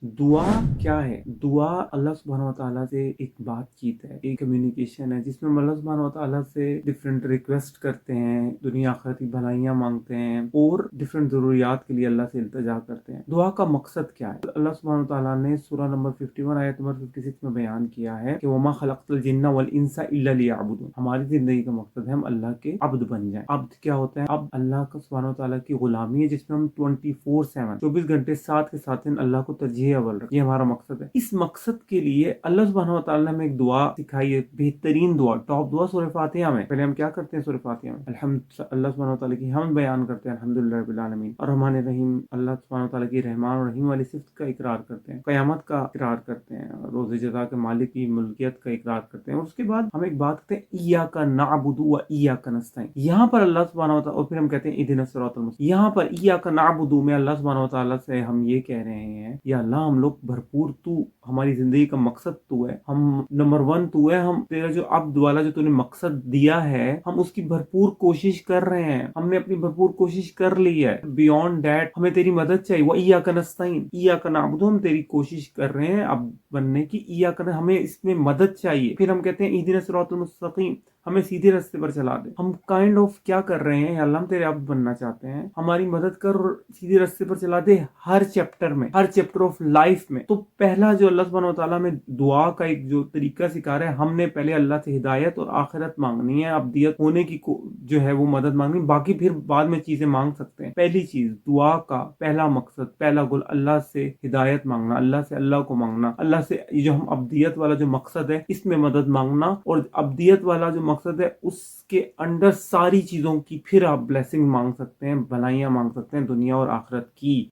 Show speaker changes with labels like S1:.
S1: दुआ क्या है? दुआ अल्लाह सुब्हानहू व तआला से एक बातचीत है, एक कम्युनिकेशन है, जिसमें हम अल्लाह सुब्हानहू व तआला से डिफरेंट रिक्वेस्ट करते हैं, दुनिया आखिरत की भलाइयाँ मांगते हैं और डिफरेंट ज़रूरियात के लिए अल्लाह से इल्तिजा करते हैं। दुआ का मकसद क्या है? अल्लाह सुब्हानहू व तआला ने सूरा नंबर 51 आयत नंबर 56 में बयान किया है कि वमा खलक़तुल जिन्ना वल इंसा इल्ला लियअबुदून। हमारी जिंदगी का मकसद है हम अल्लाह के अब्द बन जाएं। अब्द क्या होता है? अब्द अल्लाह का सुब्हानहू व तआला की गुलामी है, जिसमें हम 24/7 24 घंटे साथ के साथ अल्लाह को तरजीह अव्वल रखें। ये हमारा मकसद है। इस मकसद के लिए अल्लाह सुब्हानहू व तआला ने हमें एक दुआ सिखाई है, बेहतरीन दुआ, टॉप दुआ सूरह फातिहा में। पहले हम क्या करते हैं सूरह फातिहा में? अल्लाह सुब्हानहू व तआला की हम बयान करते हैं, अल्हम्दुलिल्लाह रब्बिल आलमीन, और रहमान रहीम अल्लाह सुब्हानहू व तआला की रहमान और रहीम वाली सिफ़त का इकरार करते हैं, क़यामत का इकरार करते हैं, रोज़ जज़ा के मालिक की मुल्कियत का इकरार करते हैं। और उसके बाद हम एक बात करते हैं, इय्याका नअबुदु व इय्याका नस्तईन। यहाँ पर अल्लाह सुब्हानहू व तआला, और फिर हम कहते हैं इहदिनस सिरातल मुस्तकीम। यहाँ पर इय्याका नअबुदु में अल्लाह सुब्हानहू व तआला से हम ये कह रहे हैं, या अल्लाह हम लोग भरपूर, तू हमारी जिंदगी का मकसद तू है, हम नंबर 1 तू है, हम तेरा जो अब्द वाला जो तूने मकसद दिया है हम उसकी भरपूर कोशिश कर रहे हैं, हमने अपनी भरपूर कोशिश कर ली है। बियॉन्ड दैट हमें तेरी मदद चाहिए। व इय्याका नस्तईन, इय्याका नअबुदु, हम तेरी कोशिश कर रहे हैं अब बनने की, इय्याका हमें इसमें मदद चाहिए। फिर हम कहते हैं इहदिनस सिरातल मुस्तकीम, हमें सीधे रास्ते पर चला दे। हम काइंड ऑफ क्या कर रहे हैं? अल्लाह हम तेरे अब्द बनना चाहते हैं, हमारी मदद कर और सीधे रास्ते पर चला दे हर चैप्टर में, हर चैप्टर ऑफ लाइफ में। तो पहला जो अल्लाह सुब्हानहू व तआला में दुआ का एक जो तरीका सिखा रहा है, हमने पहले अल्लाह से हिदायत और आखिरत मांगनी है, अब्दियत होने की जो है वो मदद मांगनी, बाकी फिर बाद में चीजें मांग सकते हैं। पहली चीज, दुआ का पहला मकसद, पहला गोल अल्लाह से हिदायत मांगना, अल्लाह से अल्लाह को मांगना, अल्लाह से जो हम अब्दियत वाला जो मकसद है इसमें मदद मांगना, और अब्दियत वाला जो मकसद है उसके अंडर सारी चीजों की फिर आप ब्लेसिंग मांग सकते हैं, भलाइयां मांग सकते हैं दुनिया और आखिरत की।